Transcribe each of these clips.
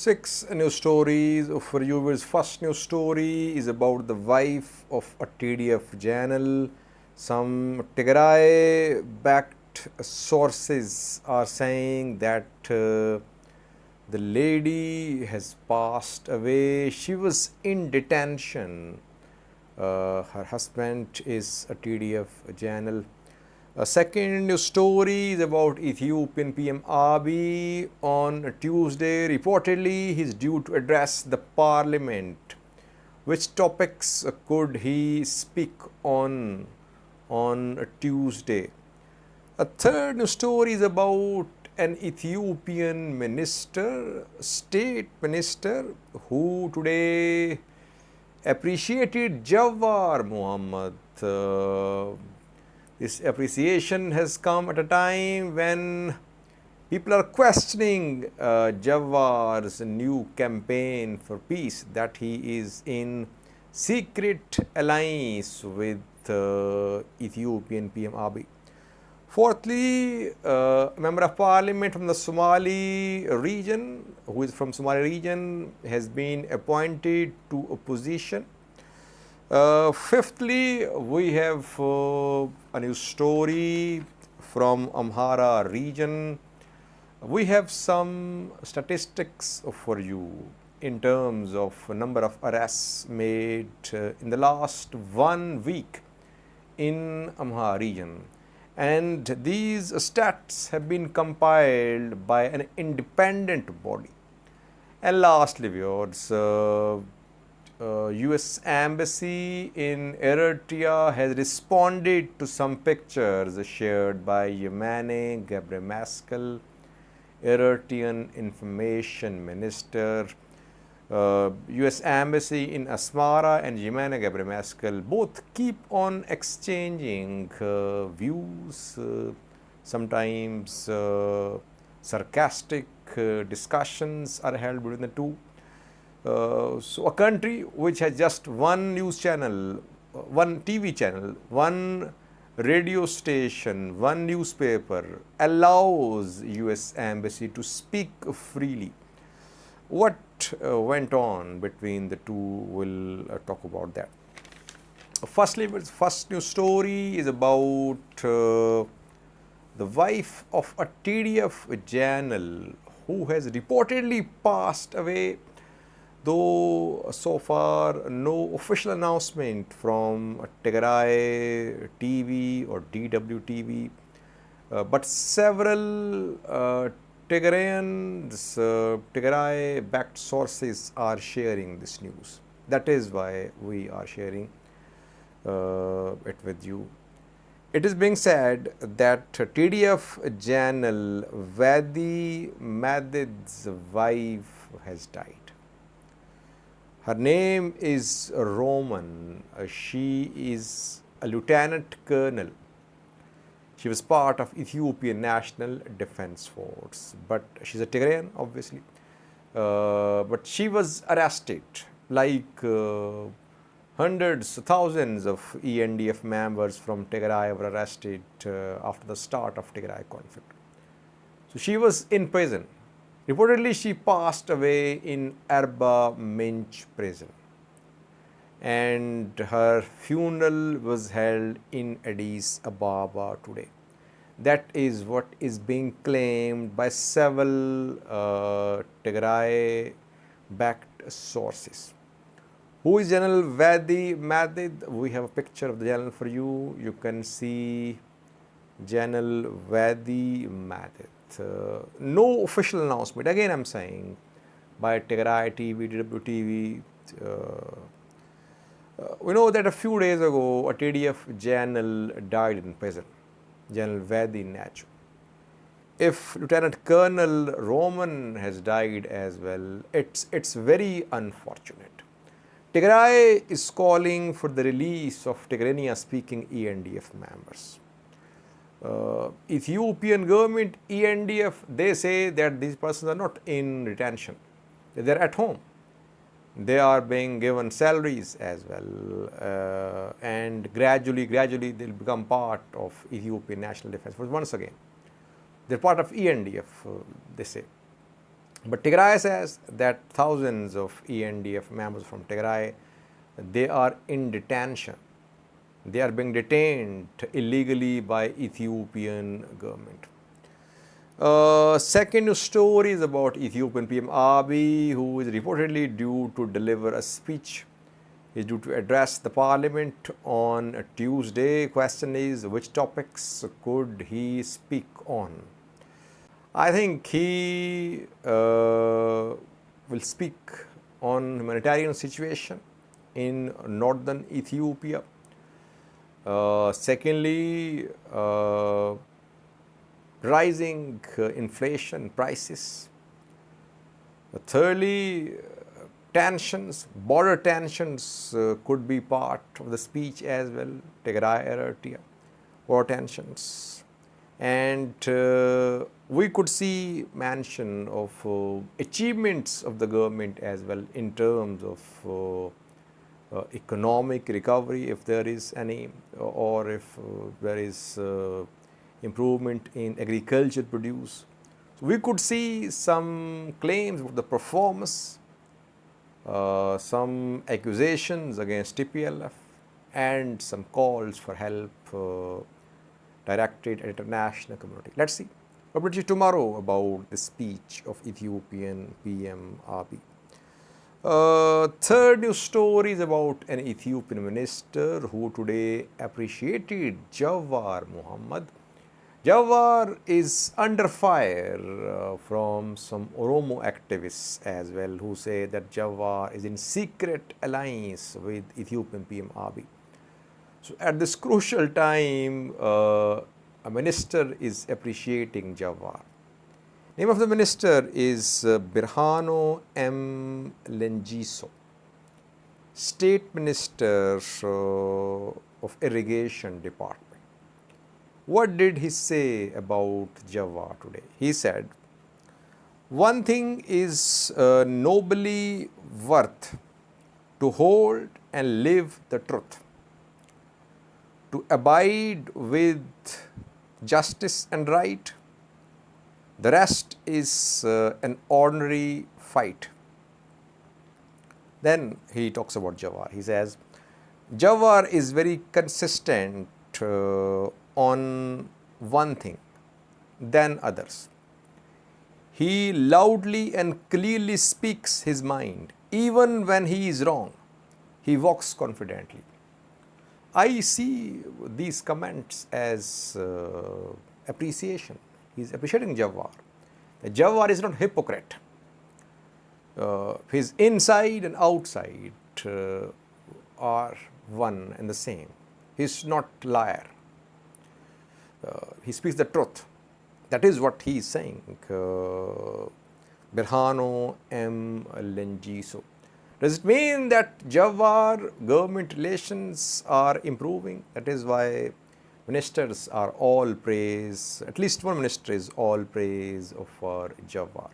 Six news stories for you. First news story is about the wife of a TDF general. Some Tigray-backed sources are saying that the lady has passed away. She was in detention. Her husband is a TDF general. A second news story is about Ethiopian PM Abiy. On Tuesday, reportedly, he is due to address the parliament. Which topics could he speak on Tuesday? A third news story is about an Ethiopian minister, state minister, who today appreciated Jawar Mohammed. This appreciation has come at a time when people are questioning Jawar's new campaign for peace, that he is in secret alliance with Ethiopian PM Abiy. Fourthly, a member of parliament from the Somali region, who is from Somali region, has been appointed to a position. Fifthly, we have a new story from Amhara region. We have some statistics for you in terms of number of arrests made in the last 1 week in Amhara region. And these stats have been compiled by an independent body. And lastly, viewers, US Embassy in Eritrea has responded to some pictures shared by Yemane Gebremeskel, Eritrean Information Minister. US Embassy in Asmara and Yemane Gebremeskel both keep on exchanging views, sometimes sarcastic discussions are held between the two. So a country which has just one news channel, one TV channel, one radio station, one newspaper allows US Embassy to speak freely. What went on between the two, we'll talk about that. Firstly, first news story is about the wife of a TDF general who has reportedly passed away, though so far no official announcement from Tigray TV or DW TV, but several Tigray-backed sources are sharing this news. That is why we are sharing it with you. It is being said that TDF general Wedi Medid's wife has died. Her name is Roman. She is a lieutenant colonel. She was part of Ethiopian National Defense Force, but she's a Tigrayan, obviously. But she was arrested, like hundreds, thousands of ENDF members from Tigray were arrested after the start of Tigray conflict. So she was in prison. Reportedly, she passed away in Erba Minch prison, and her funeral was held in Addis Ababa today. That is what is being claimed by several Tigray-backed sources. Who is General Wedi Medid? We have a picture of the general for you. You can see General Wedi Medid. No official announcement, again I'm saying, by Tigray TV, DW TV. We know that a few days ago a TDF general died in prison, General Wedi Medid. If Lieutenant Colonel Roman has died as well, it's very unfortunate. Tigray is calling for the release of Tigrania-speaking ENDF members. Ethiopian government, ENDF, they say that these persons are not in detention. They're at home. They are being given salaries as well, and gradually they'll become part of Ethiopian National Defense Force once again. They're part of ENDF, they say. But Tigray says that thousands of ENDF members from Tigray, they are in detention. They are being detained illegally by Ethiopian government. Second story is about Ethiopian PM Abiy, who is reportedly due to deliver a speech. He is due to address the parliament on Tuesday. Question is, which topics could he speak on? I think he will speak on humanitarian situation in northern Ethiopia. Secondly, rising inflation prices. Thirdly, tensions, border tensions could be part of the speech as well. Tigray, Eritrea, war tensions. And we could see mention of achievements of the government as well in terms of economic recovery, if there is any, or if there is improvement in agriculture produce. So we could see some claims of the performance, some accusations against TPLF, and some calls for help directed at international community. Let's see. I'll update you tomorrow about the speech of Ethiopian PM Abiy. Third news story is about an Ethiopian minister who today appreciated Jawar Mohammed. Jawar is under fire from some Oromo activists as well, who say that Jawar is in secret alliance with Ethiopian PM Abiy. So at this crucial time, a minister is appreciating Jawar. Name of the minister is Birhano M. Lengiso, State Minister of Irrigation Department. What did he say about Jawar today? He said, one thing is nobly worth to hold and live the truth, to abide with justice and right. The rest is an ordinary fight. Then he talks about Jawar. He says, Jawar is very consistent on one thing than others. He loudly and clearly speaks his mind. Even when he is wrong, he walks confidently. I see these comments as appreciation. He is appreciating Jawar. Jawar is not a hypocrite. His inside and outside are one and the same. He is not a liar. He speaks the truth. That is what he is saying. Birhano M. Lengiso. Does it mean that Jawar government relations are improving? That is why ministers are all praise, at least one minister is all praise for Jawar.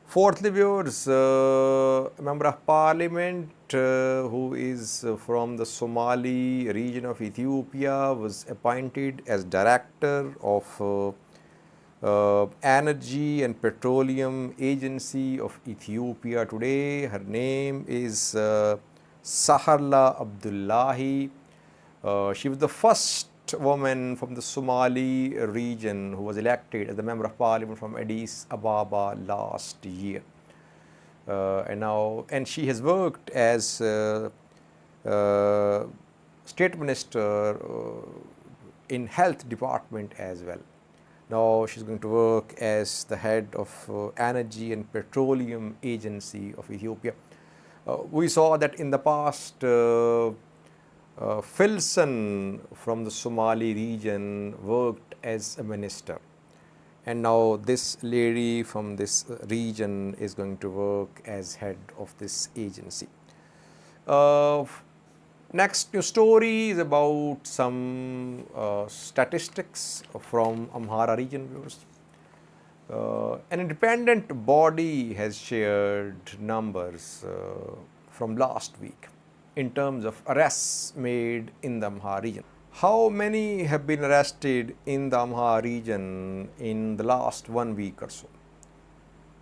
Fourthly, viewers, a member of parliament who is from the Somali region of Ethiopia was appointed as director of Energy and Petroleum Agency of Ethiopia today. Her name is Saharla Abdullahi. She was the first woman from the Somali region who was elected as a member of parliament from Addis Ababa last year. And she has worked as state minister in health department as well. Now she's going to work as the head of Energy and Petroleum Agency of Ethiopia. We saw that in the past Filson from the Somali region worked as a minister, and now this lady from this region is going to work as head of this agency. Next news story is about some statistics from Amhara region, viewers. An independent body has shared numbers from last week in terms of arrests made in the Amhara region. How many have been arrested in the Amhara region in the last 1 week or so?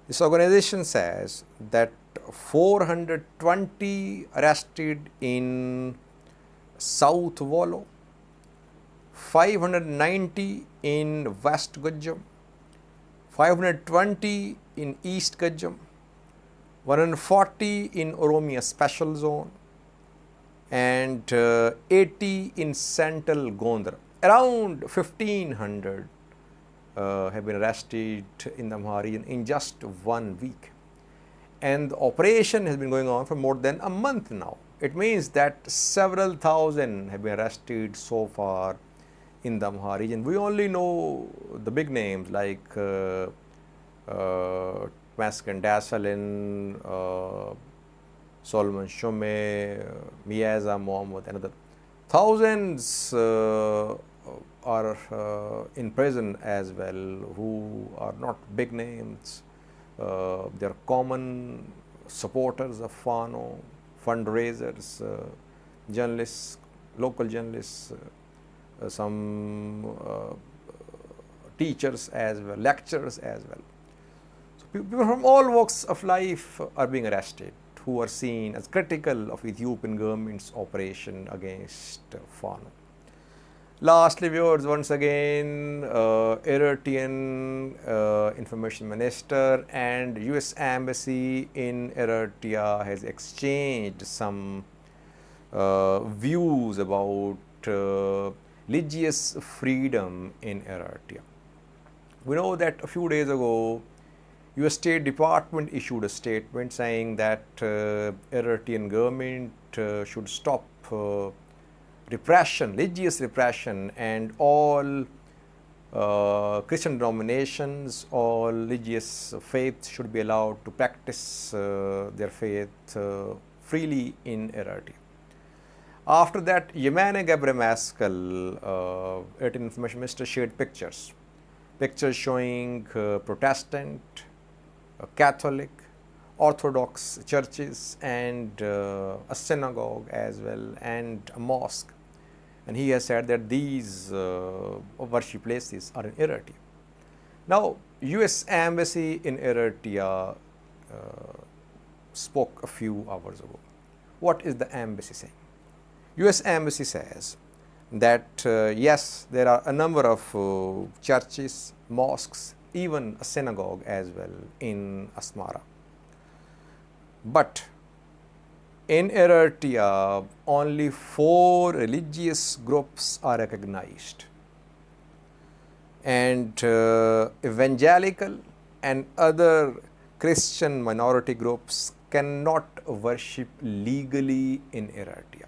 This organization says that 420 arrested in South Wollo, 590 in West Gujjam, 520 in East Gujjam, 140 in Oromia Special Zone, and 80 in Central Gondar. Around 1500 have been arrested in the Amhara region in just 1 week. And the operation has been going on for more than a month now. It means that several thousand have been arrested so far in the Amhara region. We only know the big names like Maskan Dasalin, Solomon Shume, Miyaza Mohammed, and other. Thousands are in prison as well, who are not big names. They are common supporters of Fano, fundraisers, journalists, local journalists, some teachers as well, lecturers as well. So people from all walks of life are being arrested, who are seen as critical of Ethiopian government's operation against Fano. Lastly, viewers, once again, Eritrean Information Minister and US Embassy in Eritrea has exchanged some views about religious freedom in Eritrea. We know that a few days ago, US State Department issued a statement saying that Eritrean government should stop repression, religious repression, and all Christian denominations, all religious faiths should be allowed to practice their faith freely in Eritrea. After that, Yemane Gebremeskel, Eritrean Information Minister, shared pictures showing Protestant, Catholic, Orthodox churches, and a synagogue as well, and a mosque. And he has said that these worship places are in Eritrea. Now, US Embassy in Eritrea spoke a few hours ago. What is the embassy saying? US Embassy says that yes, there are a number of churches, mosques, even a synagogue as well in Asmara. But in Eritrea, only 4 religious groups are recognized, and evangelical and other Christian minority groups cannot worship legally in Eritrea.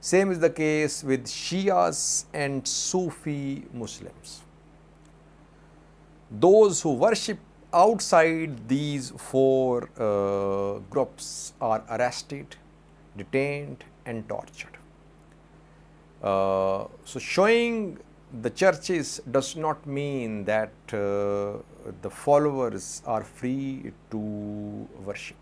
Same is the case with Shias and Sufi Muslims. Those who worship outside these 4 groups are arrested, detained, and tortured. So showing the churches does not mean that the followers are free to worship.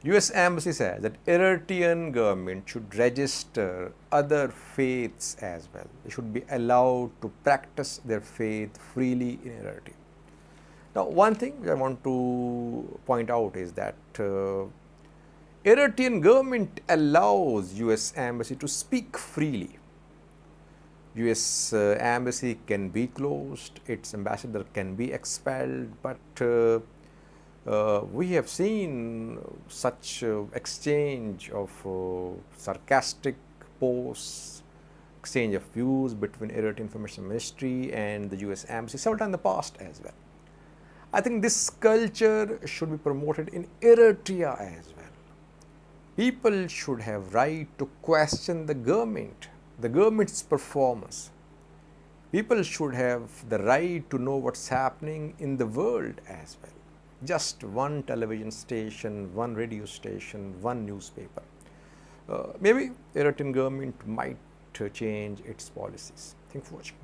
US Embassy says that Eritrean government should register other faiths as well. They should be allowed to practice their faith freely in Eritrea. Now, one thing I want to point out is that Eritrean government allows US Embassy to speak freely. US Embassy can be closed, its ambassador can be expelled, but we have seen such exchange of sarcastic posts, exchange of views between Eritrean Information Ministry and the US Embassy several times in the past as well. I think this culture should be promoted in Eritrea as well. People should have right to question the government's performance. People should have the right to know what's happening in the world as well. Just one television station, one radio station, one newspaper. Maybe Eritrean government might change its policies. Thank you for watching.